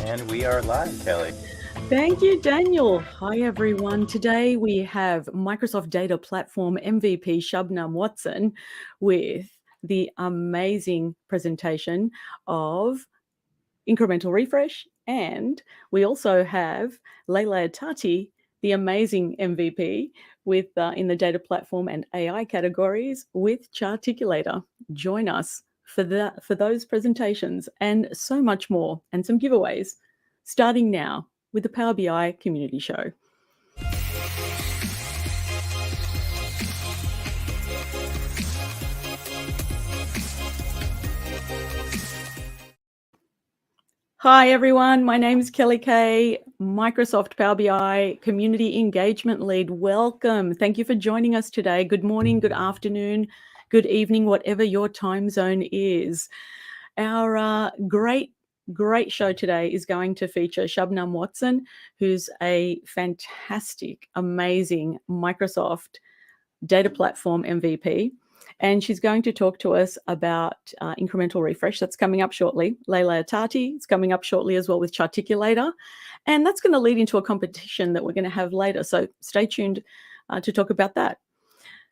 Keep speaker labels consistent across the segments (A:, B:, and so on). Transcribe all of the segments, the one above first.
A: And we are live, Kelly.
B: Thank you, Daniel. Hi, everyone. Today we have Microsoft Data Platform MVP Shabnam Watson with the amazing presentation of Incremental Refresh. And we also have Leila, the amazing MVP with in the Data Platform and AI categories with Charticulator. Join us for those presentations and so much more, and some giveaways starting now with the Power BI Community Show. Hi, everyone. My name is Kaye, Microsoft Power BI Community Engagement Lead. Welcome. Thank you for joining us today. Good morning, good afternoon, good evening, whatever your time zone is. Our great show today is going to feature Shabnam Watson, who's a fantastic, amazing Microsoft Data Platform MVP. And she's going to talk to us about Incremental Refresh. That's coming up shortly. Leila is coming up shortly as well with Charticulator. And that's going to lead into a competition that we're going to have later. So stay tuned to talk about that.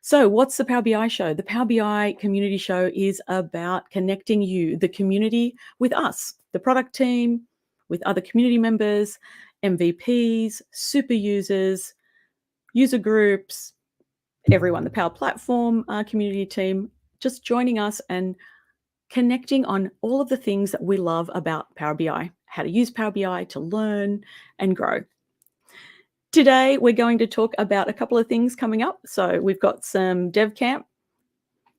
B: So what's the Power BI show? The Power BI Community Show is about connecting you, the community, with us, the product team, with other community members, MVPs, super users, user groups, everyone, the Power Platform community team, just joining us and connecting on all of the things that we love about Power BI, how to use Power BI to learn and grow. Today, we're going to talk about a couple of things coming up. So we've got some Dev Camp,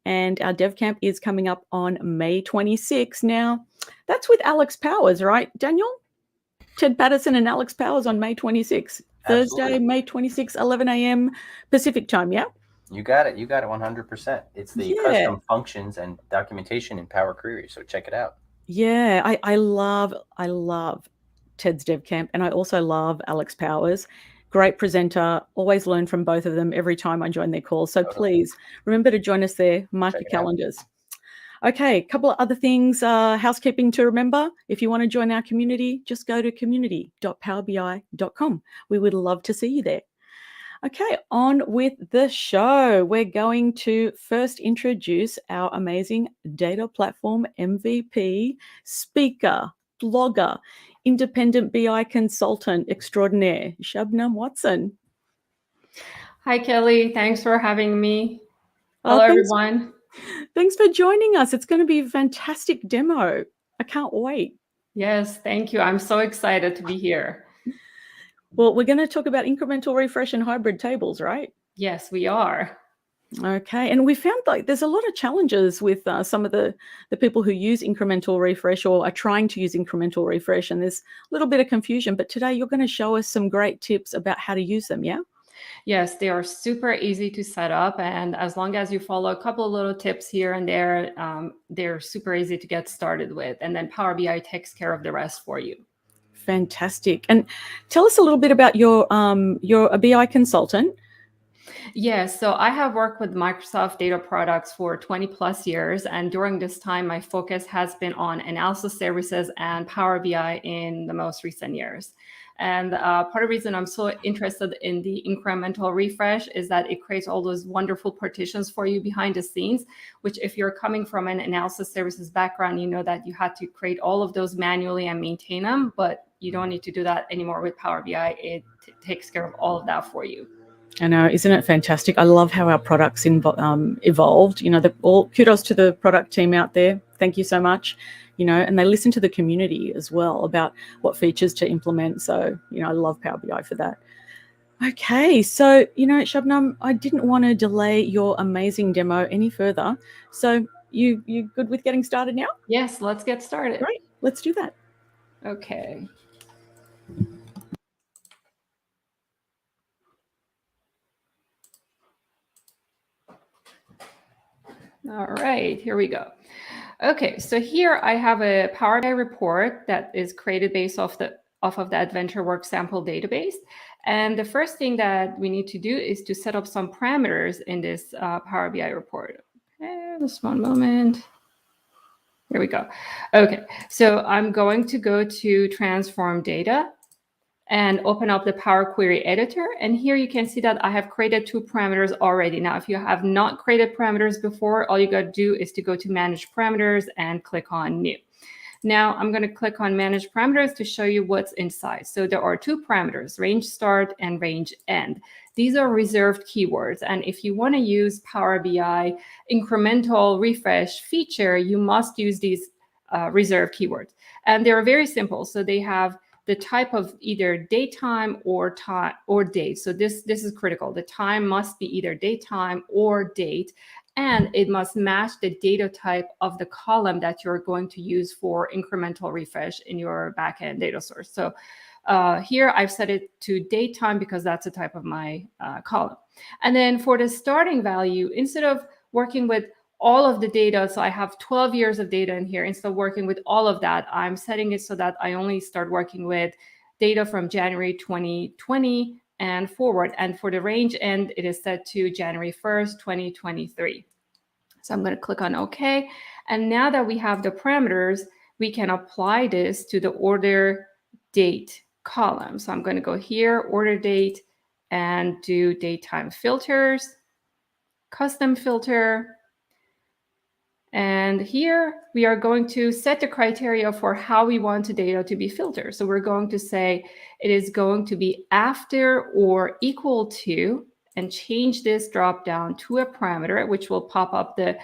B: and our Dev Camp is coming up on May 26. Now, that's with Alex Powers, right, Daniel? Ted Patterson and Alex Powers on May 26. Thursday, May 26, 11 a.m. Pacific time, yeah?
A: You got it 100%. It's the custom functions and documentation in Power Query, so check it out.
B: Yeah, I love Ted's Dev Camp, and I also love Alex Powers. Great presenter, always learn from both of them every time I join their calls. So please remember to join us there, mark your calendars. Okay, a couple of other things, housekeeping to remember. If you want to join our community, just go to community.powerbi.com. We would love to see you there. Okay, on with the show. We're going to first introduce our amazing data platform MVP, speaker, blogger, independent BI consultant extraordinaire, Shabnam Watson.
C: Hi, Kelly. Thanks for having me. Hello, everyone.
B: Thanks for joining us. It's going to be a fantastic demo. I can't wait.
C: Yes, thank you. I'm so excited to be here.
B: Well, we're going to talk about incremental refresh and hybrid tables, right?
C: Yes, we are.
B: Okay, and we found like there's a lot of challenges with some of the people who use incremental refresh or are trying to use incremental refresh, and there's a little bit of confusion. But today you're going to show us some great tips about how to use them, yeah?
C: Yes, they are super easy to set up, and as long as you follow a couple of little tips here and there, they're super easy to get started with, and then Power BI takes care of the rest for you.
B: Fantastic. And tell us a little bit about you're a BI consultant.
C: Yes, so I have worked with Microsoft data products for 20 plus years. And during this time, my focus has been on analysis services and Power BI in the most recent years. And part of the reason I'm so interested in the incremental refresh is that it creates all those wonderful partitions for you behind the scenes, which if you're coming from an analysis services background, you know that you had to create all of those manually and maintain them, but you don't need to do that anymore with Power BI. It takes care of all of that for you.
B: I know, isn't it fantastic? I love how our products evolved. You know, all kudos to the product team out there. Thank you so much. You know, and they listen to the community as well about what features to implement. So, you know, I love Power BI for that. Okay, so, you know, Shabnam, I didn't want to delay your amazing demo any further. So you good with getting started now?
C: Yes, let's get started.
B: Great, let's do that.
C: Okay. All right, here we go. Okay, so here I have a Power BI report that is created based off of the Adventure Work sample database. And the first thing that we need to do is to set up some parameters in this Power BI report. Okay, just one moment. Here we go. Okay, so I'm going to go to transform data and open up the Power Query editor. And here you can see that I have created 2 parameters already. Now, if you have not created parameters before, all you got to do is to go to Manage Parameters and click on New. Now, I'm going to click on Manage Parameters to show you what's inside. So there are 2 parameters, range start and range end. These are reserved keywords. And if you want to use Power BI incremental refresh feature, you must use these reserved keywords. And they're very simple. So they have the type of either daytime or time or date. So this is critical. The time must be either daytime or date, and it must match the data type of the column that you're going to use for incremental refresh in your backend data source. So here I've set it to daytime because that's the type of my column. And then for the starting value, instead of working with all of the data, so I have 12 years of data in here. Instead of working with all of that, I'm setting it so that I only start working with data from January 2020 and forward. And for the range end, it is set to January 1st, 2023. So I'm going to click on OK. And now that we have the parameters, we can apply this to the order date column. So I'm going to go here, order date, and do daytime filters, custom filter. And here we are going to set the criteria for how we want the data to be filtered. So we're going to say it is going to be after or equal to, and change this drop down to a parameter, which will pop up the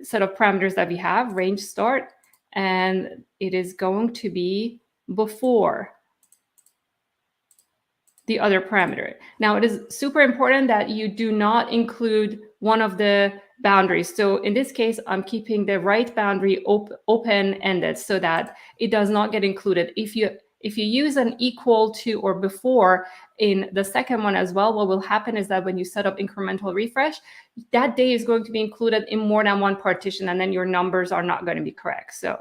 C: set of parameters that we have, range start, and it is going to be before the other parameter. Now, it is super important that you do not include one of the boundaries. So in this case, I'm keeping the right boundary open-ended so that it does not get included. If you use an equal to or before in the second one as well, what will happen is that when you set up incremental refresh, that day is going to be included in more than one partition, and then your numbers are not going to be correct. So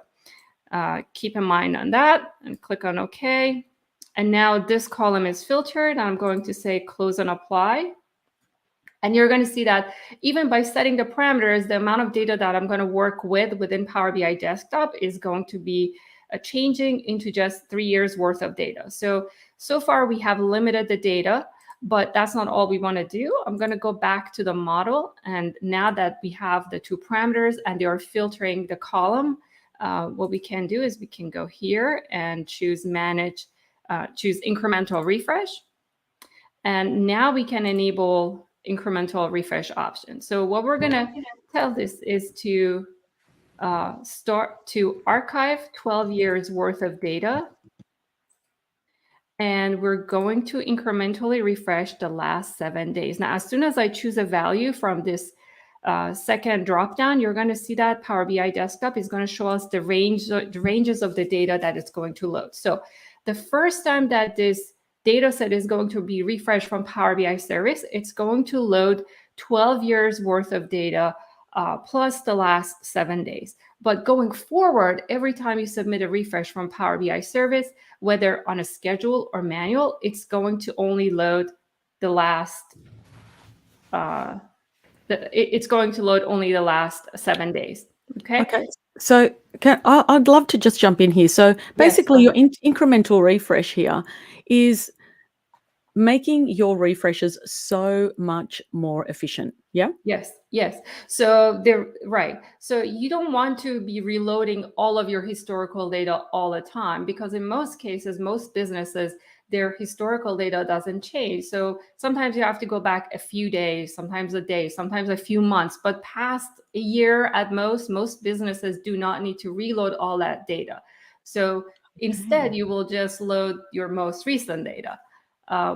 C: keep in mind on that, and click on OK. And now this column is filtered. I'm going to say close and apply. And you're going to see that even by setting the parameters, the amount of data that I'm going to work with within Power BI Desktop is going to be changing into just 3 years worth of data. So far we have limited the data, but that's not all we want to do. I'm going to go back to the model. And now that we have the 2 parameters and they are filtering the column, what we can do is we can go here and choose manage, choose incremental refresh. And now we can enable incremental refresh option. So what we're going to tell this is to start to archive 12 years worth of data. And we're going to incrementally refresh the last 7 days. Now, as soon as I choose a value from this second dropdown, you're going to see that Power BI Desktop is going to show us the ranges of the data that it's going to load. So the first time that this data set is going to be refreshed from Power BI service, it's going to load 12 years worth of data plus the last 7 days. But going forward, every time you submit a refresh from Power BI service, whether on a schedule or manual, it's going to only load the last, it's going to load only the last 7 days. Okay.
B: So I'd love to just jump in here. So basically, your incremental refresh here is making your refreshes so much more efficient. Yeah.
C: Yes. So they're right. So you don't want to be reloading all of your historical data all the time, because in most cases, most businesses, their historical data doesn't change. So sometimes you have to go back a few days, sometimes a day, sometimes a few months, but past a year at most businesses do not need to reload all that data. So instead, you will just load your most recent data.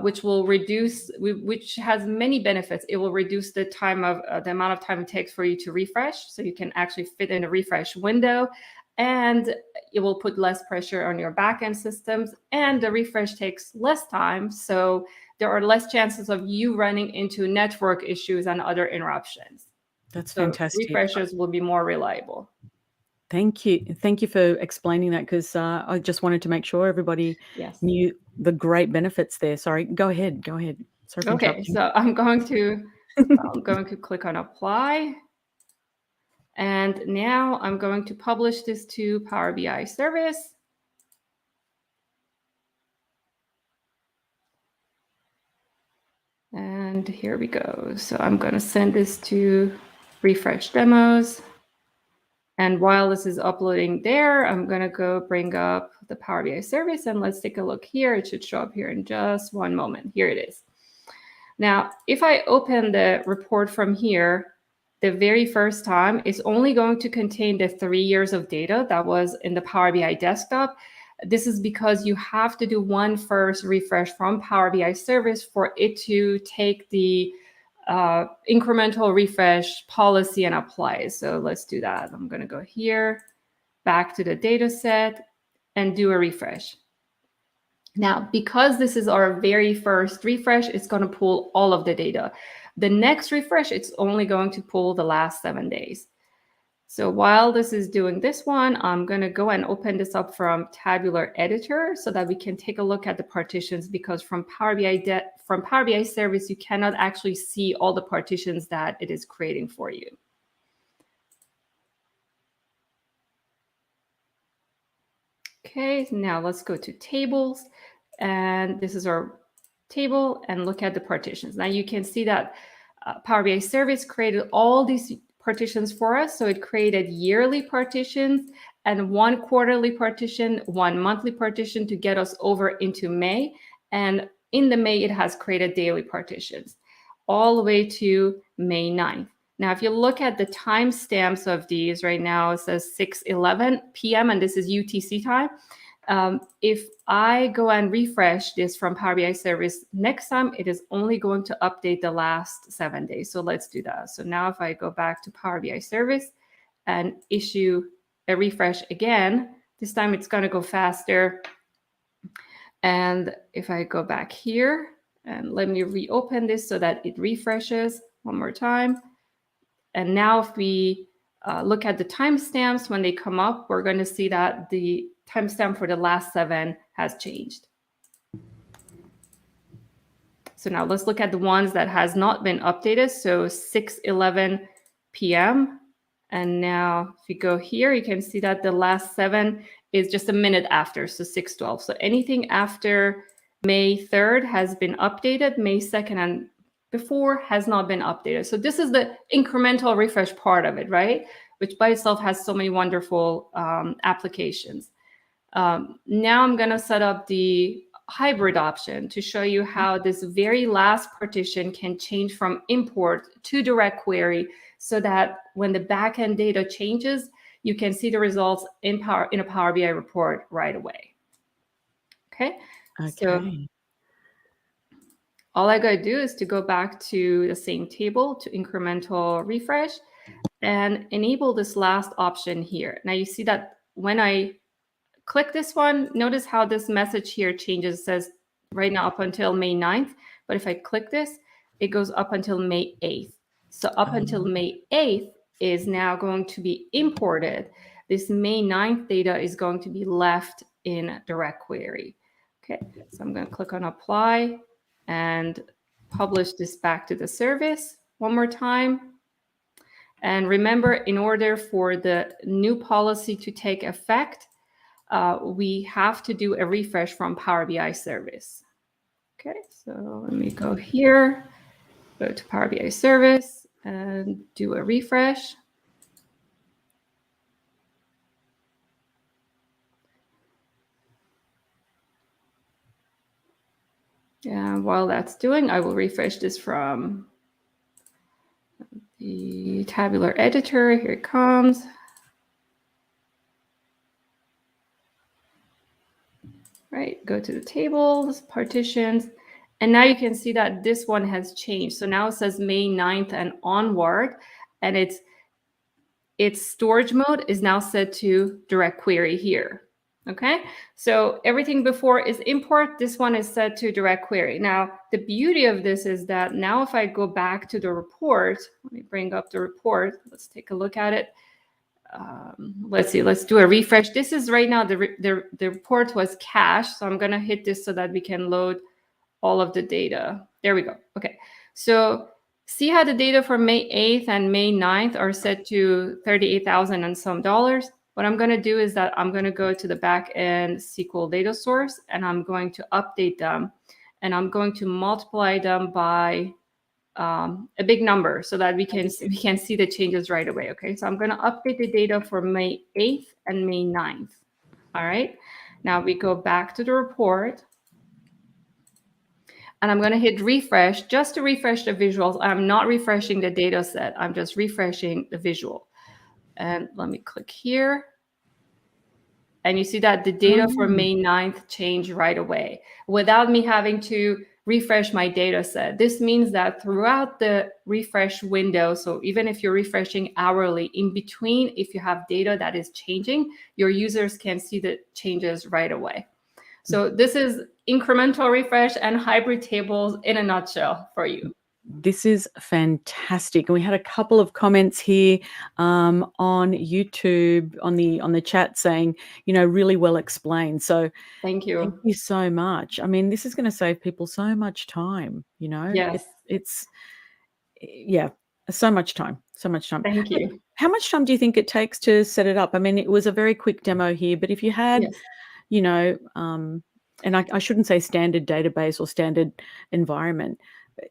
C: Which will reduce, which has many benefits. It will reduce the time of the amount of time it takes for you to refresh, so you can actually fit in a refresh window, and it will put less pressure on your backend systems, and the refresh takes less time, so there are less chances of you running into network issues and other interruptions.
B: That's fantastic.
C: Refreshes will be more reliable.
B: Thank you for explaining that, because I just wanted to make sure everybody knew the great benefits there. Sorry, go ahead. Sorry for
C: okay,
B: interrupting.
C: so I'm going to click on apply. And now I'm going to publish this to Power BI service. And here we go. So I'm going to send this to refresh demos. And while this is uploading there, I'm going to go bring up the Power BI service, and let's take a look here. It should show up here in just one moment. Here it is. Now, if I open the report from here, the very first time, it's only going to contain the 3 years of data that was in the Power BI desktop. This is because you have to do one first refresh from Power BI service for it to take the incremental refresh policy and apply. So let's do that. I'm going to go here, back to the data set, and do a refresh. Now, because this is our very first refresh, it's going to pull all of the data. The next refresh, it's only going to pull the last 7 days. So while this is doing this one, I'm going to go and open this up from Tabular Editor so that we can take a look at the partitions, because from Power BI service, you cannot actually see all the partitions that it is creating for you. Okay, now let's go to tables. And this is our table, and look at the partitions. Now you can see that Power BI service created all these partitions for us. So it created yearly partitions and 1 quarterly partition, 1 monthly partition to get us over into May. And in the May, it has created daily partitions all the way to May 9th. Now, if you look at the timestamps of these right now, it says 6:11 p.m. and this is UTC time. If I go and refresh this from Power BI service next time, it is only going to update the last 7 days. So let's do that. So now if I go back to Power BI service and issue a refresh again, this time it's going to go faster. And if I go back here and let me reopen this so that it refreshes one more time. And now if we look at the timestamps when they come up, we're going to see that the timestamp for the last 7 has changed. So now let's look at the ones that has not been updated. So 6:11 p.m. And now if you go here, you can see that the last 7 is just a minute after, so 6:12. So anything after May 3rd has been updated, May 2nd and before has not been updated. So this is the incremental refresh part of it, right? Which by itself has so many wonderful applications. Now I'm going to set up the hybrid option to show you how this very last partition can change from import to direct query, so that when the backend data changes, you can see the results in a Power BI report right away. Okay. So all I got to do is to go back to the same table, to incremental refresh, and enable this last option here. Now you see that when I click this one, notice how this message here changes. It says right now up until May 9th, but if I click this, it goes up until May 8th. So up until May 8th is now going to be imported. This May 9th data is going to be left in direct query. Okay, so I'm going to click on apply and publish this back to the service one more time. And remember, in order for the new policy to take effect, we have to do a refresh from Power BI service. Okay, so let me go here, go to Power BI service and do a refresh. And while that's doing, I will refresh this from the tabular editor. Here it comes. Right, go to the tables, partitions, and now you can see that this one has changed. So now it says May 9th and onward, and its storage mode is now set to direct query here. Okay, so everything before is import. This one is set to direct query. Now, the beauty of this is that now if I go back to the report, let me bring up the report. Let's take a look at it. Let's see, let's do a refresh. This is right now, the report was cached. So I'm going to hit this so that we can load all of the data. There we go. Okay, so see how the data for May 8th and May 9th are set to $38,000 and some dollars? What I'm going to do is that I'm going to go to the backend SQL data source, and I'm going to update them, and I'm going to multiply them by a big number so that we can see the changes right away. Okay, so I'm going to update the data for May 8th and May 9th. All right, now we go back to the report, and I'm going to hit refresh just to refresh the visuals. I'm not refreshing the data set. I'm just refreshing the visual. And let me click here. And you see that the data for May 9th changed right away without me having to refresh my data set. This means that throughout the refresh window, so even if you're refreshing hourly, in between, if you have data that is changing, your users can see the changes right away. So this is incremental refresh and hybrid tables in a nutshell for you.
B: This is fantastic. And we had a couple of comments here on YouTube on the chat saying, really well explained. So
C: thank you.
B: Thank you so much. I mean, this is going to save people so much time,
C: Yes.
B: It's so much time.
C: Thank you.
B: How much time do you think it takes to set it up? I mean, it was a very quick demo here, but if you had,
C: yes.
B: And I shouldn't say standard database or standard environment,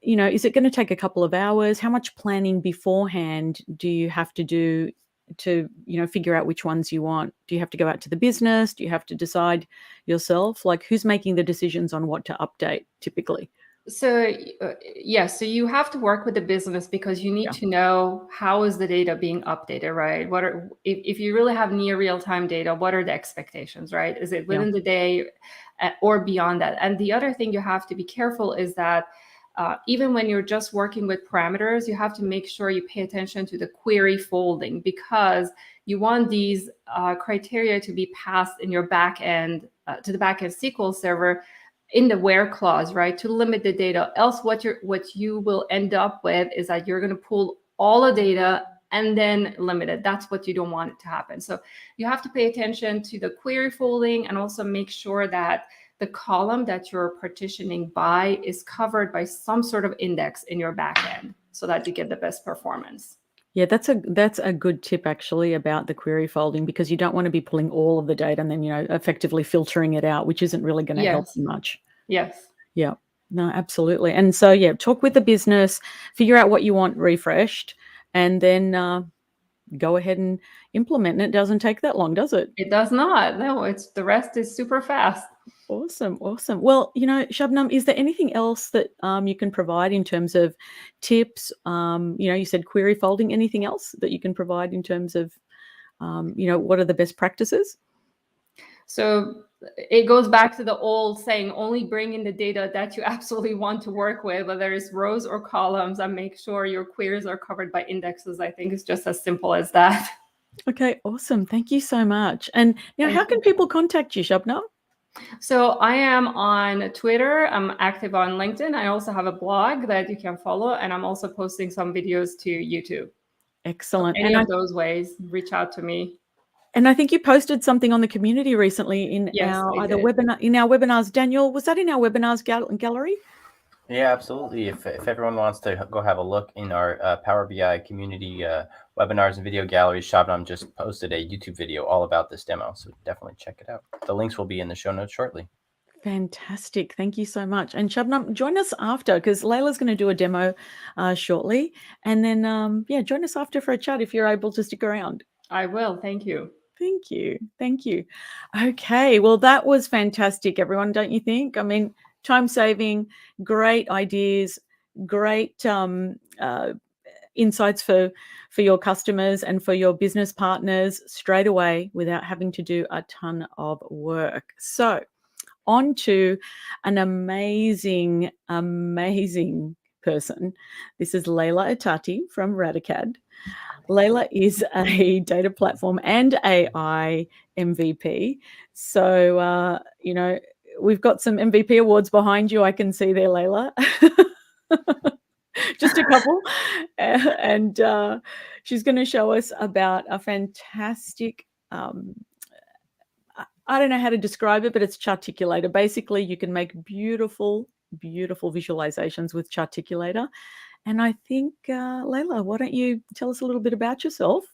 B: is it going to take a couple of hours? How much planning beforehand do you have to do to, figure out which ones you want? Do you have to go out to the business? Do you have to decide yourself? Like, who's making the decisions on what to update typically?
C: So yes, so you have to work with the business because you need to know how is the data being updated, right? If you really have near real-time data, what are the expectations, right? Is it within the day or beyond that? And the other thing you have to be careful is that even when you're just working with parameters, you have to make sure you pay attention to the query folding, because you want these criteria to be passed in your backend to the backend SQL server in the where clause, right, to limit the data. Else what you will end up with is that you're going to pull all the data and then limit it. That's what you don't want it to happen. So you have to pay attention to the query folding and also make sure that the column that you're partitioning by is covered by some sort of index in your backend so that you get the best performance.
B: Yeah, that's a good tip actually about the query folding, because you don't want to be pulling all of the data and then, effectively filtering it out, which isn't really going to help you much.
C: Yes.
B: Yeah. No, absolutely. And so, talk with the business, figure out what you want refreshed, and then go ahead and implement. And it doesn't take that long, does it?
C: It does not. No, the rest is super fast.
B: Awesome. Well, Shabnam, is there anything else that you can provide in terms of tips? You said query folding. Anything else that you can provide in terms of, what are the best practices?
C: So it goes back to the old saying, only bring in the data that you absolutely want to work with, whether it's rows or columns, and make sure your queries are covered by indexes. I think it's just as simple as that.
B: Okay, awesome. Thank you so much. And how can people contact you, Shabnam?
C: So I am on Twitter. I'm active on LinkedIn. I also have a blog that you can follow, and I'm also posting some videos to YouTube.
B: Excellent.
C: So any of those ways, reach out to me.
B: And I think you posted something on the community recently in our webinars. Daniel, was that in our webinars gallery?
A: Yeah, absolutely. If everyone wants to go have a look in our Power BI community webinars and video galleries, Shabnam just posted a YouTube video all about this demo. So definitely check it out. The links will be in the show notes shortly.
B: Fantastic. Thank you so much. And Shabnam, join us after, because Leila's going to do a demo shortly. And then, join us after for a chat if you're able to stick around.
C: I will. Thank you.
B: Thank you. Okay. Well, that was fantastic, everyone, don't you think? I mean, time saving, great ideas, great insights for your customers and for your business partners straight away without having to do a ton of work. So on to an amazing person. This is Leila Atati from Radicad. Leila is a data platform and AI MVP. So, we've got some MVP awards behind you. I can see there, Leila. Just a couple. And she's going to show us about a fantastic, I don't know how to describe it, but it's Charticulator. Basically, you can make beautiful visualizations with Charticulator. And I think, Leila, why don't you tell us a little bit about yourself,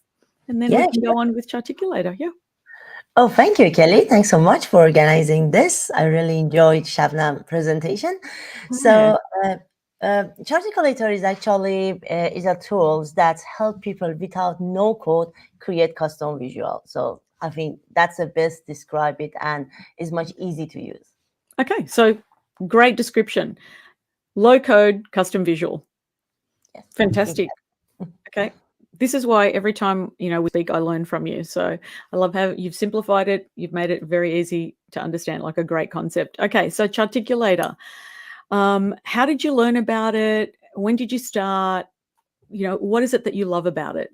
B: and then we
D: Yeah,
B: can
D: sure.
B: go on with Charticulator. Yeah.
D: Oh, thank you, Kelly. Thanks so much for organizing this. I really enjoyed Shabnam presentation. So, Charticulator is actually is a tools that help people without no code create custom visual. So I think that's the best describe it, and is much easy to use.
B: Okay, so great description. Low code, custom visual.
D: Yes.
B: Fantastic. Okay. This is why every time, we speak, I learn from you. So I love how you've simplified it. You've made it very easy to understand, like a great concept. Okay, so Charticulator. How did you learn about it? When did you start? What is it that you love about it?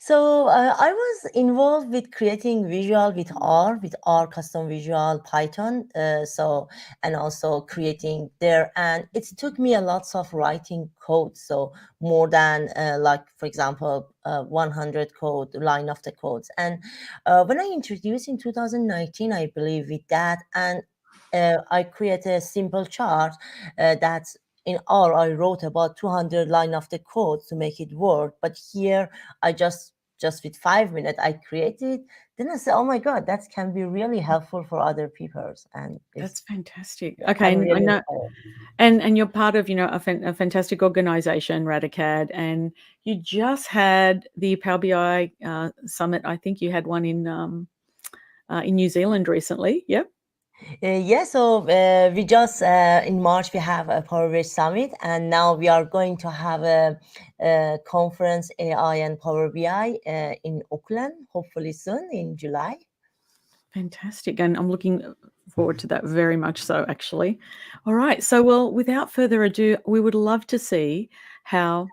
D: So I was involved with creating visual with R custom visual Python. And also creating there, and it took me a lots of writing code. So more than like, for example, 100 code line of the codes. And when I introduced in 2019, I believe with that, and I created a simple chart that's in R, I wrote about 200 line of the code to make it work. But here, I just with 5 minutes, I created. Then I said, "Oh my God, that can be really helpful for other people." And
B: That's fantastic.
D: yeah,
B: Okay,
D: I'm
B: and I
D: really
B: know,
D: inspired.
B: and you're part of a fantastic organization, Radicad, and you just had the Power BI summit. I think you had one in New Zealand recently. Yep.
D: Yeah, so we just in March we have a Power BI Summit, and now we are going to have a conference AI and Power BI in Auckland, hopefully soon in July.
B: Fantastic. And I'm looking forward to that very much so, actually. All right. So, well, without further ado, we would love to see how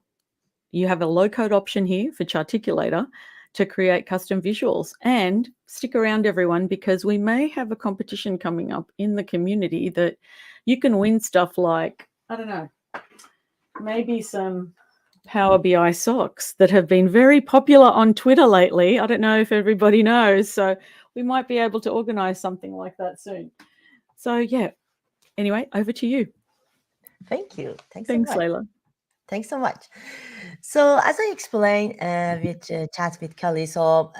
B: you have a low code option here for Charticulator to create custom visuals. And stick around, everyone, because we may have a competition coming up in the community that you can win stuff like, I don't know, maybe some Power BI socks that have been very popular on Twitter lately. I don't know if everybody knows. So we might be able to organize something like that soon. So, yeah. Anyway, over to you.
D: Thank you. Thanks so
B: Thanks,
D: much.
B: Leila.
D: Thanks so much. So as I explained with chat with Kelly, so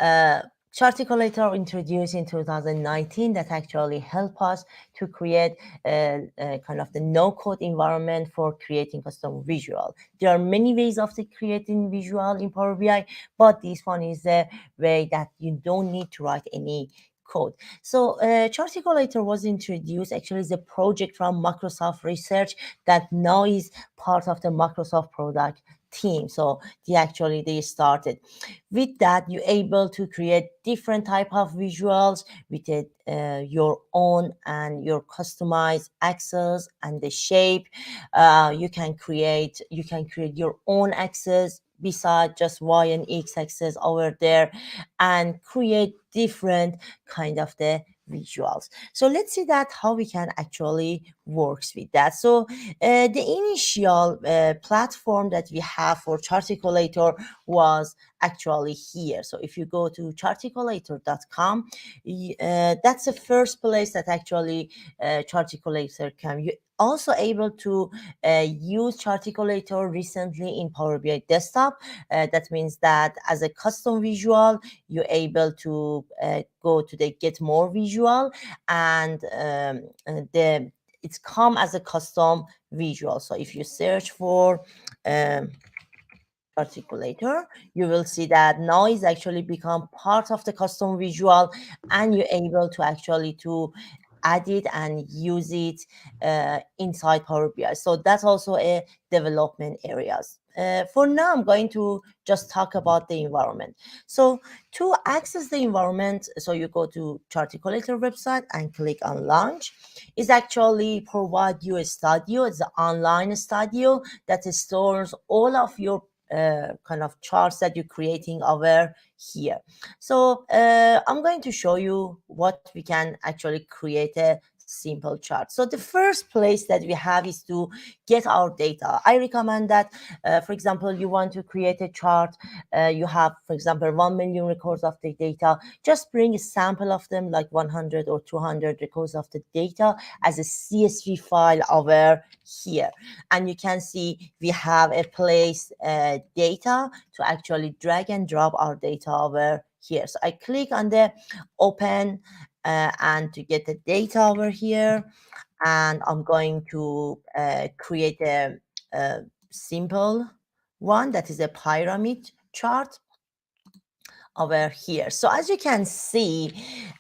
D: Charticulator introduced in 2019 that actually help us to create kind of the no-code environment for creating custom visual. There are many ways of the creating visual in Power BI, but this one is the way that you don't need to write any code. So Charticulator was introduced actually as a project from Microsoft Research that now is part of the Microsoft product team. So they started with that. You're able to create different type of visuals with it, your own and your customized axes and the shape. You can create your own axes beside just Y and X axis over there, and create different kind of the visuals. So let's see that how we can actually works with that. So the initial platform that we have for Charticulator was actually here. So if you go to charticulator.com, that's the first place that actually Charticulator can. You also able to use Charticulator recently in Power BI desktop. That means that as a custom visual, you're able to go to the get more visual, and it's come as a custom visual. So if you search for Charticulator, you will see that now it's actually become part of the custom visual, and you're able to actually to add it and use it inside Power BI. So that's also a development areas. For now, I'm going to just talk about the environment. So to access the environment, so you go to Charticulator website and click on launch. It's actually provide you a studio. It's an online studio that stores all of your kind of charts that you're creating over here. So I'm going to show you what we can actually create a simple chart. So the first place that we have is to get our data. I recommend that, for example, you want to create a chart, you have, for example, 1 million records of the data, just bring a sample of them, like 100 or 200 records of the data as a CSV file over here. And you can see we have a place data to actually drag and drop our data over here. So I click on the open and to get the data over here, and I'm going to create a simple one that is a pyramid chart over here. So as you can see,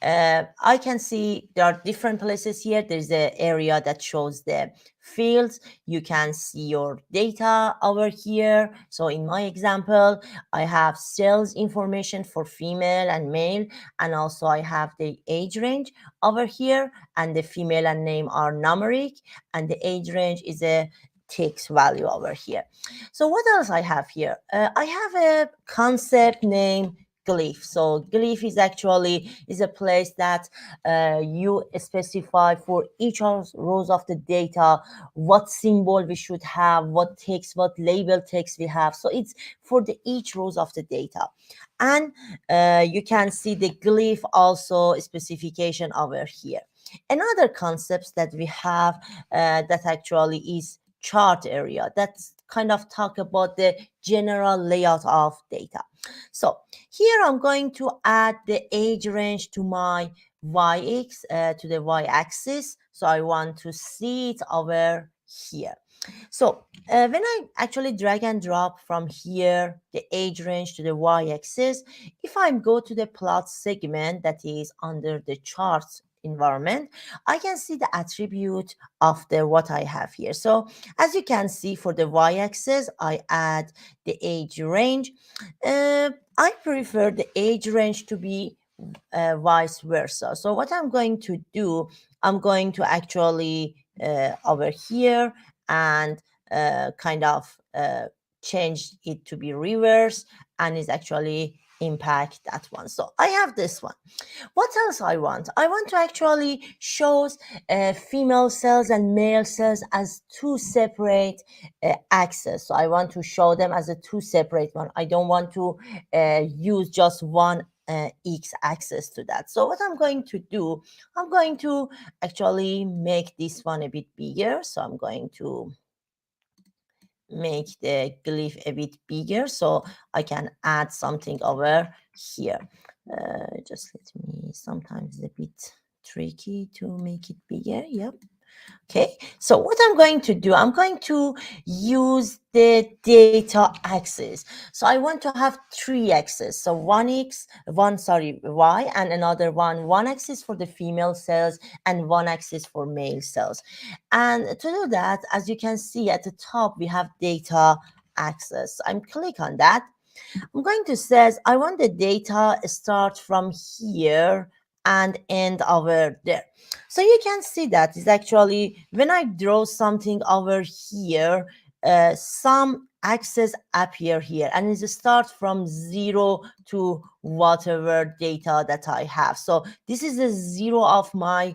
D: I can see there are different places here. There's an area that shows the fields. You can see your data over here. So in my example, I have sales information for female and male, and also I have the age range over here, and the female and name are numeric, and the age range is a text value over here. So what else I have here? I have a concept name glyph. So glyph is actually a place that you specify for each of rows of the data what symbol we should have, what text, what label text we have. So it's for the each rows of the data. And you can see the glyph also specification over here. Another concepts that we have that actually is chart area, that's kind of talk about the general layout of data. So here I'm going to add the age range to my y-axis, to the y-axis. So I want to see it over here. So when I actually drag and drop from here the age range to the y-axis, if I go to the plot segment that is under the charts environment, I can see the attribute of the what I have here. So as you can see, for the y-axis, I add the age range. I prefer the age range to be vice versa. So what I'm going to do, I'm going to actually over here and kind of change it to be reverse, and is actually impact that one. So I have this one. What else I want? I want to actually show female cells and male cells as two separate axes. So I want to show them as a two separate one. I don't want to use just one X axis to that. So what I'm going to do, I'm going to actually make this one a bit bigger. So I'm going to make the glyph a bit bigger so I can add something over here. Just let me, sometimes it's a bit tricky to make it bigger. Yep. Okay, so what I'm going to do, I'm going to use the data axis. So I want to have three axes. So y, and another one axis for the female cells and one axis for male cells. And to do that, as you can see at the top, we have data axis. I'm click on that. I'm going to say, I want the data start from here and end over there. So you can see that is actually when I draw something over here, some axes appear here, and it starts from 0 to whatever data that I have. So this is the 0 of my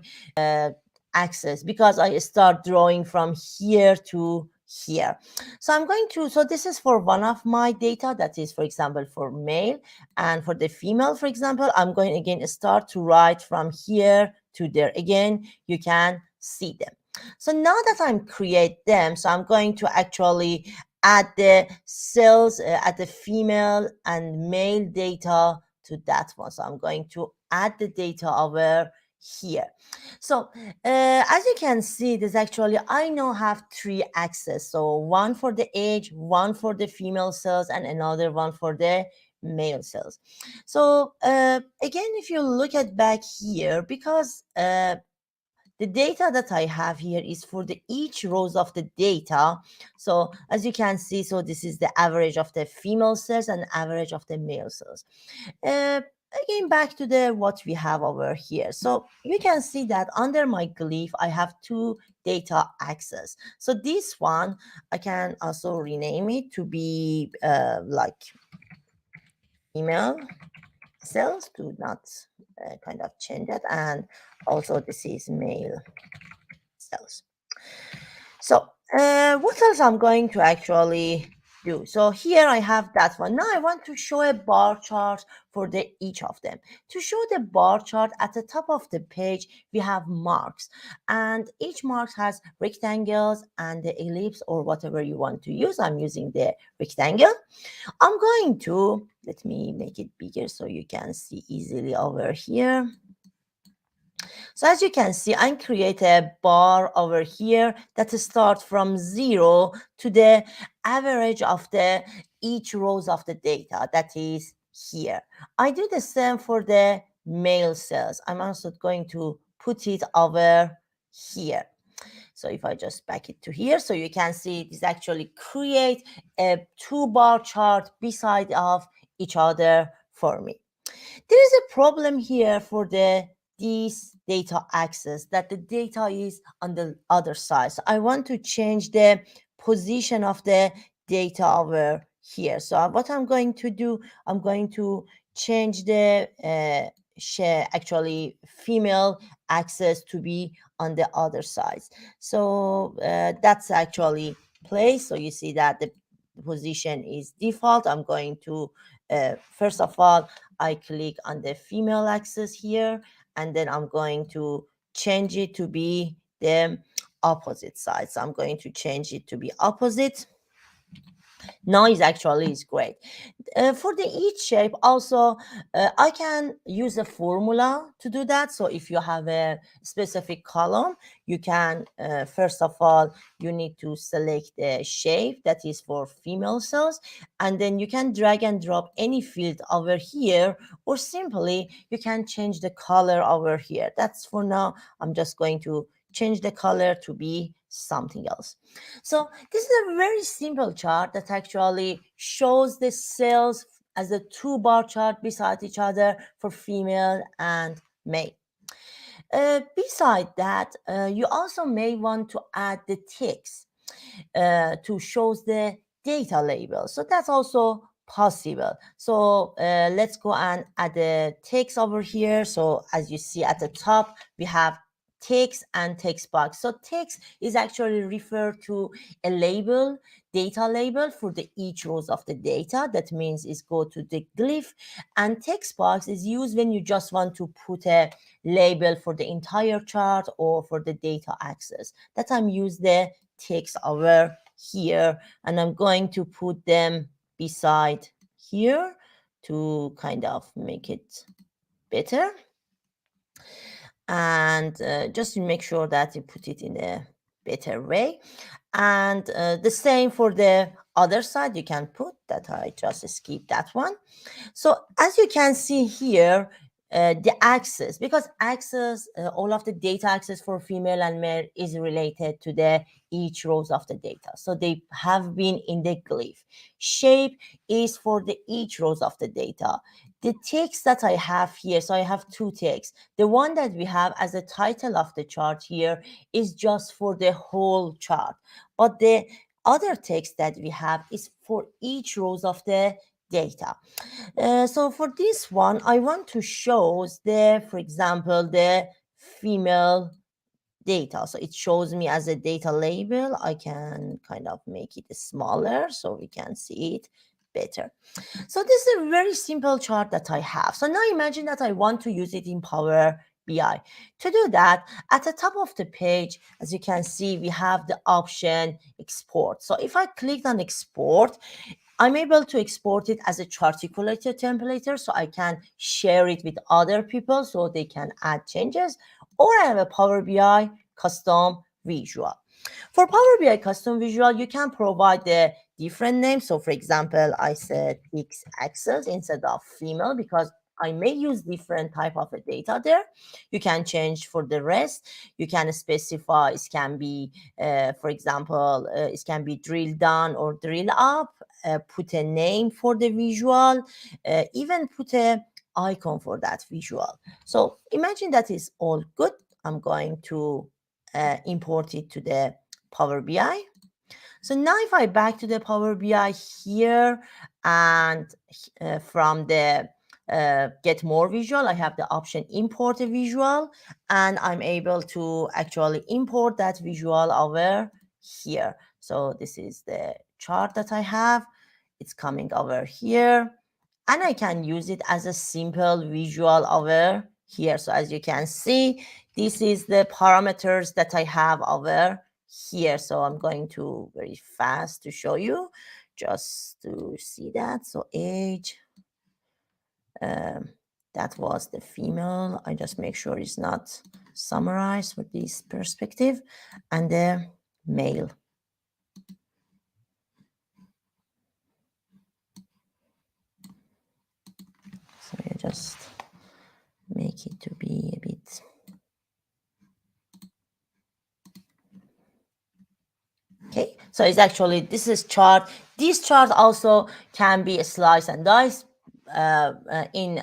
D: axis because I start drawing from here to here. So I'm going to, so this is for one of my data, that is, for example, for male, and for the female, for example, I'm going again start to write from here to there. Again, you can see them. So now that I'm create them, so I'm going to actually add the cells, add the female and male data to that one. So I'm going to add the data over here. So as you can see, there's actually, I now have three axes. So one for the age, one for the female cells, and another one for the male cells. So again, if you look at back here, because the data that I have here is for the each rows of the data. So as you can see, so this is the average of the female cells and average of the male cells. Again, back to the what we have over here. So you can see that under my glyph, I have two data axes. So this one, I can also rename it to be like female cells. Do not kind of change that. And also this is male cells. So what else I'm going to actually do? So here I have that one. Now I want to show a bar chart for each of them. To show the bar chart, at the top of the page, we have marks. And each mark has rectangles and the ellipse or whatever you want to use. I'm using the rectangle. I'm going to, let me make it bigger so you can see easily over here. So as you can see, I create a bar over here that starts from 0 to the average of each rows of the data that is here. I do the same for the male cells. I'm also going to put it over here. So if I just back it to here, so you can see it is actually create a 2-bar chart beside of each other for me. There is a problem here for this data access, that the data is on the other side. So I want to change the position of the data over here. So what I'm going to do, I'm going to change the actually female access to be on the other side. So that's actually placed. So you see that the position is default. I'm going to first of all, I click on the female axis here, and then I'm going to change it to be the opposite side. So I'm going to change it to be opposite. Noise actually is great. For the each shape also, I can use a formula to do that. So if you have a specific column, you can, first of all, you need to select the shape that is for female cells, and then you can drag and drop any field over here, or simply you can change the color over here. That's for now. I'm just going to change the color to be something else. So this is a very simple chart that actually shows the cells as a 2-bar chart beside each other for female and male. Beside that, you also may want to add the ticks to show the data label. So that's also possible. So let's go and add the text over here. So as you see at the top, we have text and text box. So text is actually referred to a label, data label for each rows of the data. That means it's go to the glyph, and text box is used when you just want to put a label for the entire chart or for the data access. That time use the text over here, and I'm going to put them beside here to kind of make it better. And just to make sure that you put it in a better way. And the same for the other side, you can put that. I just skip that one. So as you can see here, the access, because access, all of the data access for female and male is related to each rows of the data. So they have been in the glyph. Shape is for each rows of the data. The text that I have here, so I have 2 texts. The one that we have as a title of the chart here is just for the whole chart. But the other text that we have is for each rows of the data. So for this one, I want to show for example, the female data. So it shows me as a data label. I can kind of make it smaller so we can see it better. So this is a very simple chart that I have. So now imagine that I want to use it in Power BI. To do that, at the top of the page, as you can see, we have the option export. So if I click on export, I'm able to export it as a Charticulator template, so I can share it with other people so they can add changes, or I have a Power BI custom visual. For Power BI custom visual, you can provide the different names. So for example, I said X axis instead of female because I may use different type of data there. You can change for the rest. You can specify it can be, for example, it can be drill down or drill up, put a name for the visual, even put a icon for that visual. So imagine that is all good. I'm going to import it to the Power BI. So now if I back to the Power BI here and from the get more visual, I have the option import a visual, and I'm able to actually import that visual over here. So this is the chart that I have. It's coming over here, and I can use it as a simple visual over here. So as you can see, this is the parameters that I have over here. So I'm going to very fast to show you just to see that. So age, that was the female. I just make sure it's not summarized with this perspective, and the male. So you just make it to be a bit. Okay, so it's actually, this is chart. This chart also can be a slice and dice. In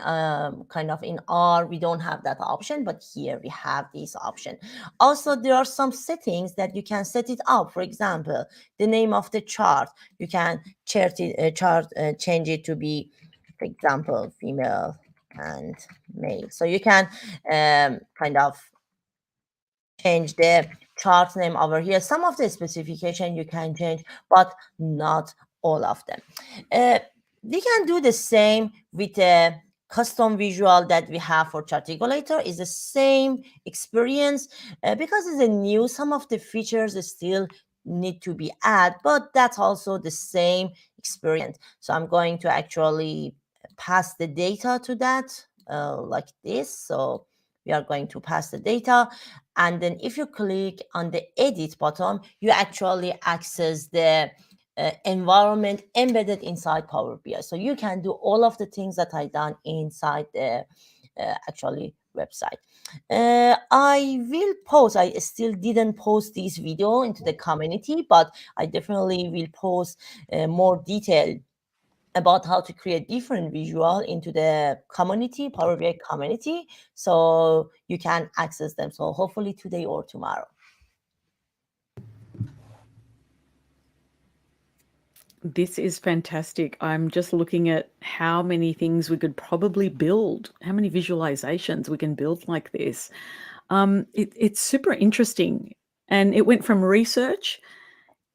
D: kind of in R, we don't have that option, but here we have this option. Also, there are some settings that you can set it up. For example, the name of the chart, you can change it to be, for example, female and male. So you can kind of change the chart name over here. Some of the specification you can change, but not all of them. We can do the same with a custom visual that we have for Charticulator. Is the same experience because it's a new, some of the features still need to be added, but that's also the same experience. So I'm going to actually pass the data to that like this. So we are going to pass the data, and then if you click on the edit button, you actually access the environment embedded inside Power BI. So you can do all of the things that I done inside the actually website. I will post, I still didn't post this video into the community, but I definitely will post more detail about how to create different visual into the community, Power BI community, so you can access them. So hopefully today or tomorrow.
B: This is fantastic. I'm just looking at how many things we could probably build, how many visualizations we can build like this. It's super interesting. And it went from research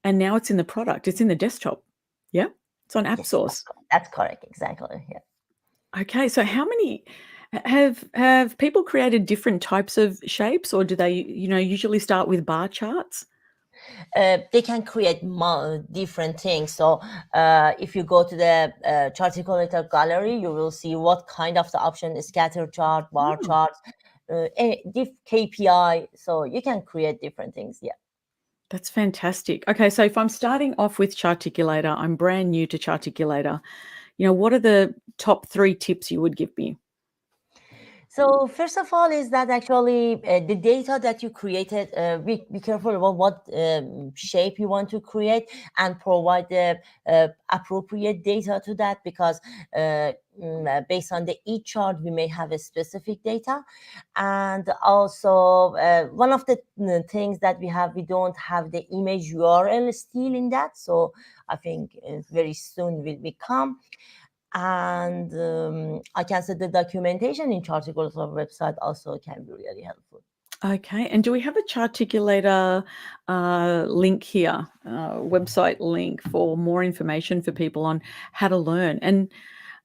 B: and now it's in the product. It's in the desktop. Yeah, it's on app source.
D: That's correct. Exactly. Yeah.
B: Okay, so how many have people created different types of shapes, or do they, usually start with bar charts?
D: They can create different things. So if you go to the Charticulator gallery, you will see what kind of the option is scatter chart, bar charts, KPI. So you can create different things. Yeah.
B: That's fantastic. Okay, so if I'm starting off with Charticulator, I'm brand new to Charticulator. What are the top 3 tips you would give me?
D: So first of all is that actually the data that you created, be careful about what shape you want to create and provide the appropriate data to that, because based on the each chart, we may have a specific data. And also one of the things that we don't have the image URL still in that. So I think very soon will become. And I can say the documentation in Charticulator website also can be really helpful.
B: Okay, and do we have a Charticulator link here, website link for more information for people on how to learn? And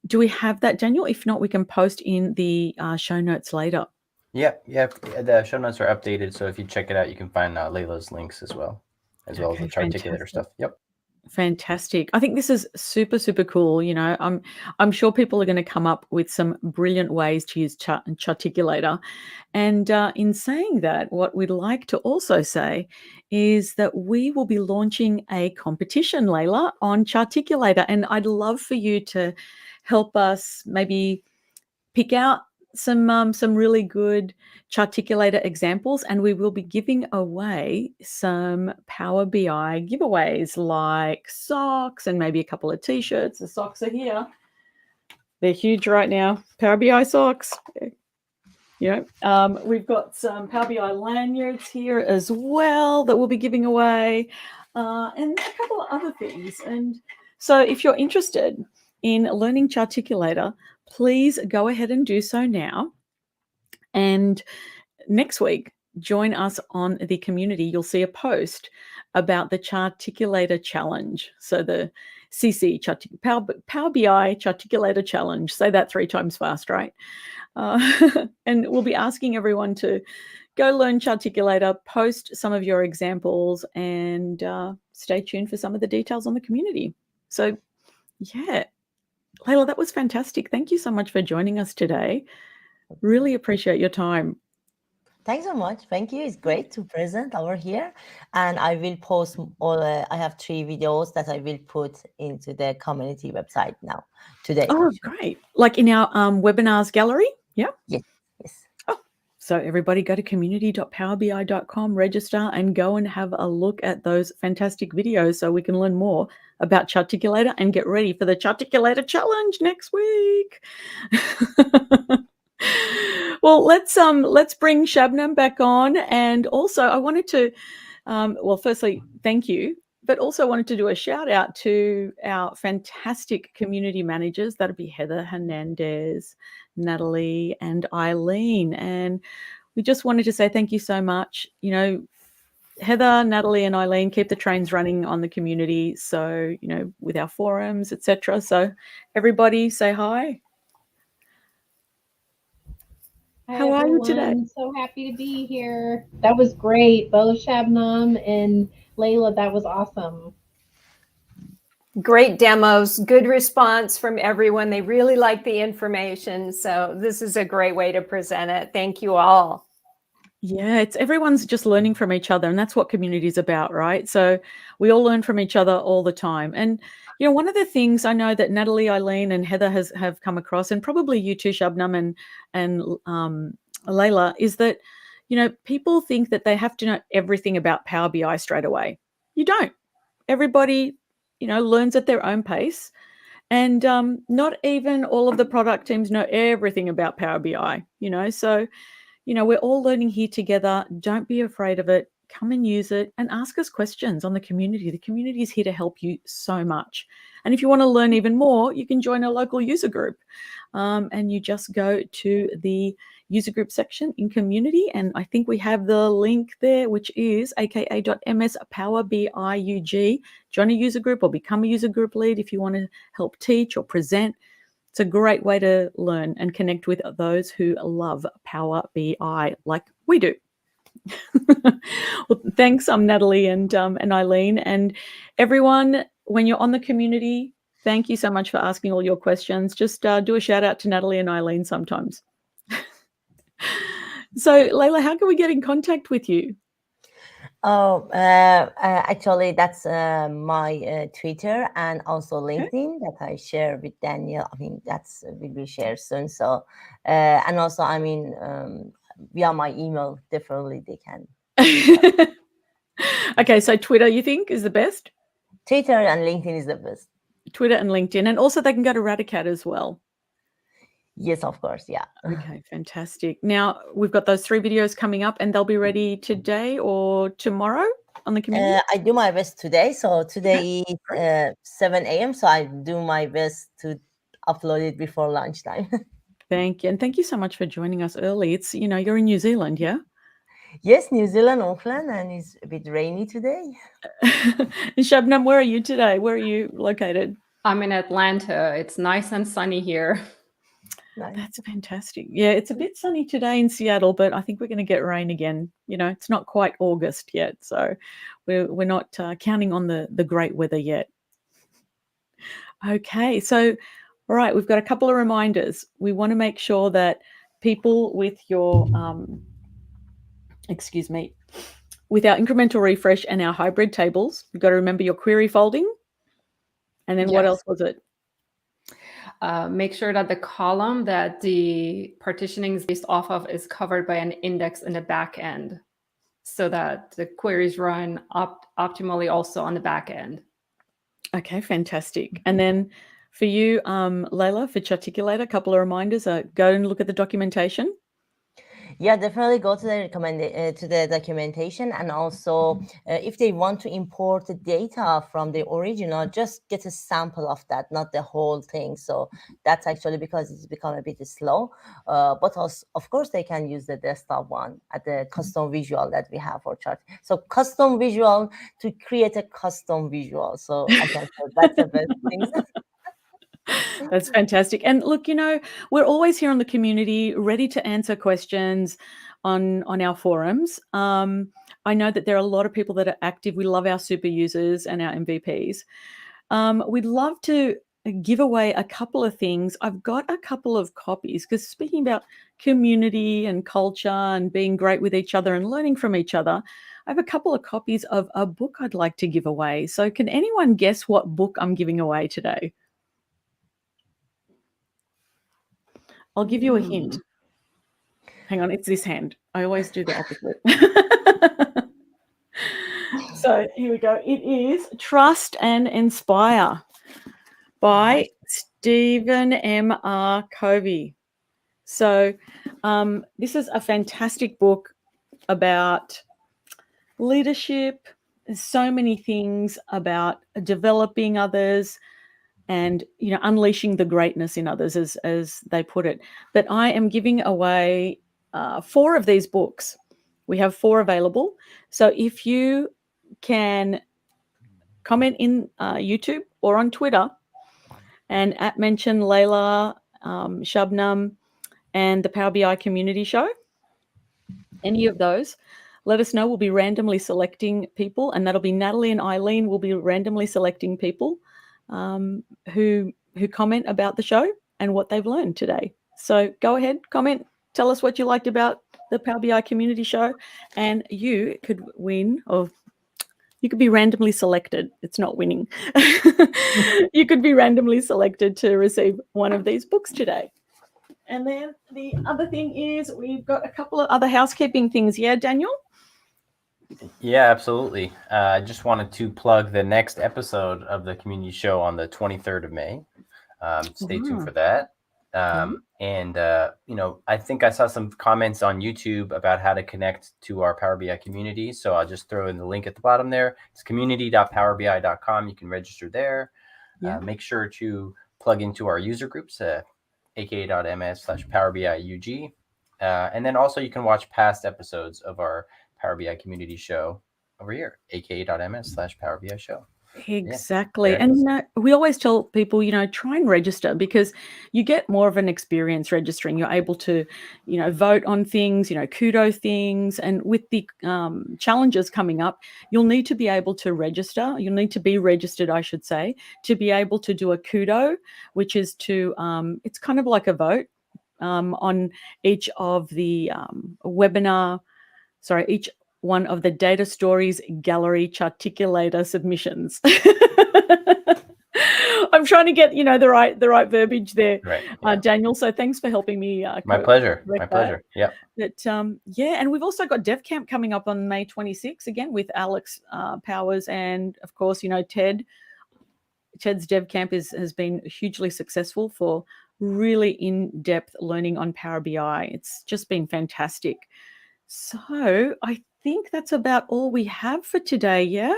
B: do we have that, Daniel? If not, we can post in the show notes later.
A: Yeah, the show notes are updated, so if you check it out, you can find Leila's links as well as the Charticulator stuff. Yep.
B: Fantastic. I think this is super, super cool. I'm sure people are going to come up with some brilliant ways to use Charticulator. And in saying that, what we'd like to also say is that we will be launching a competition, Leila, on Charticulator. And I'd love for you to help us maybe pick out some really good Charticulator examples, and we will be giving away some Power BI giveaways like socks and maybe a couple of t-shirts. The socks are here. They're huge right now. Power BI socks. We've got some Power BI lanyards here as well that we'll be giving away, and a couple of other things. And so if you're interested, in learning Charticulator, please go ahead and do so now. And next week, join us on the community. You'll see a post about the Charticulator Challenge. So the CC, Power BI Charticulator Challenge. Say that 3 times fast, right? And we'll be asking everyone to go learn Charticulator, post some of your examples, and stay tuned for some of the details on the community. So, yeah, Leila, that was fantastic. Thank you so much for joining us today. Really appreciate your time.
D: Thanks so much. Thank you. It's great to present over here. And I will post all, I have 3 videos that I will put into the community website now today.
B: Oh, great. Like in our webinars gallery? Yeah.
D: Yes.
B: Oh, so everybody go to community.powerbi.com, register, and go and have a look at those fantastic videos so we can learn more about Charticulator and get ready for the Charticulator Challenge next week. Well, let's bring Shabnam back on. And also I wanted to, well, firstly, thank you, but also wanted to do a shout out to our fantastic community managers. That'd be Heather Hernandez, Natalie, and Eileen. And we just wanted to say thank you so much. You know, Heather, Natalie, and Eileen keep the trains running on the community. So, you know, with our forums, etc. So everybody say hi.
E: Hi,
B: How are you today?
E: everyone. So happy to be here. That was great. Both Shabnam and Leila, that was awesome.
F: Great demos, good response from everyone. They really like the information. So this is a great way to present it. Thank you all.
B: Yeah, it's everyone's just learning from each other, and that's what community is about, right? So we all learn from each other all the time. And you know, one of the things I know that Natalie, Eileen, and Heather have come across, and probably you too, Shabnam and Leila, is that you know, people think that they have to know everything about Power BI straight away. You don't. Everybody, you know, learns at their own pace, and not even all of the product teams know everything about Power BI. You know, so you know, we're all learning here together. Don't be afraid of it. Come and use it and ask us questions on the community. The community is here to help you so much. And if you want to learn even more, you can join a local user group. And you just go to the user group section in community. And I think we have the link there, which is aka.ms Power BIUG. Join a user group or become a user group lead if you want to help teach or present. It's a great way to learn and connect with those who love Power BI like we do. Well, thanks, Natalie and Eileen, and everyone. When you're on the community, thank you so much for asking all your questions. Just do a shout out to Natalie and Eileen sometimes. So, Leila, how can we get in contact with you?
D: Oh, actually, that's my Twitter and also LinkedIn that I share with Daniel. I mean, that's will be shared soon. So, and also, I mean, via my email, definitely they can.
B: Okay, so Twitter, you think, is the best?
D: Twitter and LinkedIn is the best.
B: Twitter and LinkedIn, and also they can go to Radicat as well.
D: Yes, of course. Yeah.
B: Okay, fantastic. Now we've got those 3 videos coming up, and they'll be ready today or tomorrow on the community.
D: I do my best today. So today is 7 a.m. So I do my best to upload it before lunchtime.
B: Thank you, and thank you so much for joining us early. It's, you know, you're in New Zealand, yeah?
D: Yes, New Zealand, Auckland, and it's a bit rainy today.
B: And Shabnam, where are you today? Where are you located?
C: I'm in Atlanta. It's nice and sunny here.
D: Nice.
B: That's fantastic. Yeah, it's a bit sunny today in Seattle, but I think we're going to get rain again. You know, it's not quite August yet, so we're not counting on the great weather yet. Okay, so all right, we've got a couple of reminders. We want to make sure that people with your with our incremental refresh and our hybrid tables, you've got to remember your query folding. And then what
C: Yes.
B: else was it?
C: Make sure that the column that the partitioning is based off of is covered by an index in the back end so that the queries run optimally also on the back end.
B: Okay, fantastic. And then for you, Leila, for Charticulator, a couple of reminders. Go and look at the documentation.
D: Yeah, definitely go to the to the documentation, and also if they want to import the data from the original, just get a sample of that, not the whole thing. So that's actually because it's become a bit slow. But also, of course, they can use the desktop one at the custom visual that we have for chart. So custom visual to create a custom visual. So I can say that's the best thing.
B: That's fantastic. And look, we're always here on the community, ready to answer questions on our forums. I know that there are a lot of people that are active. We love our super users and our MVPs. We'd love to give away a couple of things. I've got a couple of copies, because speaking about community and culture and being great with each other and learning from each other, I have a couple of copies of a book I'd like to give away. So can anyone guess what book I'm giving away today? I'll give you a hint. Hang on, it's this hand. I always do the opposite. So here we go. It is Trust and Inspire by Stephen M.R. Covey. So this is a fantastic book about leadership. There's so many things about developing others and unleashing the greatness in others, as they put it. But I am giving away 4 of these books. We have 4 available. So if you can comment in YouTube or on Twitter and mention Leila, Shabnam, and the Power BI Community Show, any of those, let us know. We'll be randomly selecting people, and that'll be Natalie and Eileen will be randomly selecting people who comment about the show and what they've learned today. So go ahead, comment, tell us what you liked about the Power BI Community Show, and you could win, or you could be randomly selected. It's not winning. You could be randomly selected to receive one of these books today. And then the other thing is we've got a couple of other housekeeping things. Yeah, Daniel?
A: Yeah, absolutely. I just wanted to plug the next episode of the community show on the 23rd of May. Stay tuned for that. And, I think I saw some comments on YouTube about how to connect to our Power BI community. So I'll just throw in the link at the bottom there. It's community.powerbi.com. You can register there. Make sure to plug into our user groups, aka.ms/PowerBIUG. And then also you can watch past episodes of our Power BI community show over here, aka.ms/PowerBI show.
B: Exactly. And we always tell people, try and register, because you get more of an experience registering. You're able to, vote on things, kudo things. And with the challenges coming up, you'll need to be able to register. You'll need to be registered, I should say, to be able to do a kudo, which is to, it's kind of like a vote on each of the each one of the Data Stories Gallery Charticulator submissions. I'm trying to get the right verbiage there,
A: right, yeah.
B: Daniel. So thanks for helping me.
A: My pleasure. My pleasure. Yeah.
B: But and we've also got Dev Camp coming up on May 26th again with Alex Powers, and of course Ted. Ted's Dev Camp has been hugely successful for really in-depth learning on Power BI. It's just been fantastic. So I think that's about all we have for today. Yeah.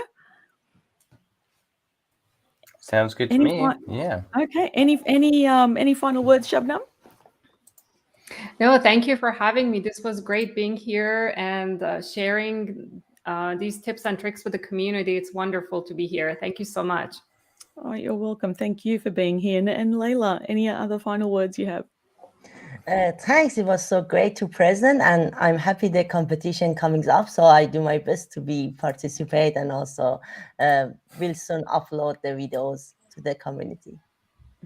A: Sounds good to me. Yeah.
B: Okay. Any final words, Shabnam?
C: No, thank you for having me. This was great being here and sharing these tips and tricks with the community. It's wonderful to be here. Thank you so much.
B: Oh, you're welcome. Thank you for being here. And Leila, any other final words you have?
D: Thanks. It was so great to present, and I'm happy the competition coming up. So I do my best to participate, and also will soon upload the videos to the community.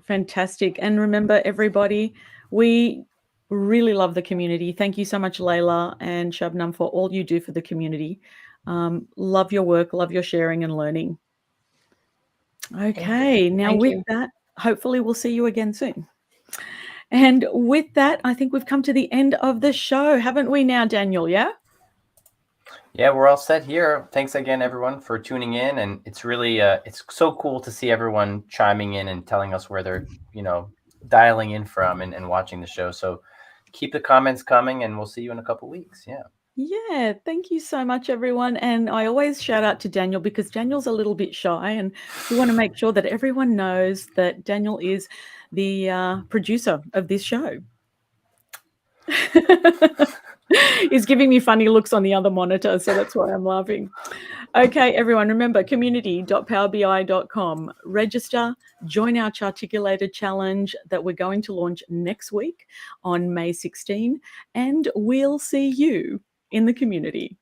B: Fantastic. And remember, everybody, we really love the community. Thank you so much, Leila and Shabnam, for all you do for the community. Love your work, love your sharing and learning. Okay. Now with that, hopefully we'll see you again soon. And with that, I think we've come to the end of the show, haven't we now, Daniel? Yeah?
A: Yeah, we're all set here. Thanks again, everyone, for tuning in. And it's really, it's so cool to see everyone chiming in and telling us where they're, dialing in from and watching the show. So keep the comments coming, and we'll see you in a couple weeks. Yeah.
B: Yeah, thank you so much, everyone. And I always shout out to Daniel because Daniel's a little bit shy, and we want to make sure that everyone knows that Daniel is the producer of this show. He's giving me funny looks on the other monitor, so that's why I'm laughing. Okay, everyone, remember community.powerbi.com. Register, join our Charticulator challenge that we're going to launch next week on May 16, and we'll see you in the community.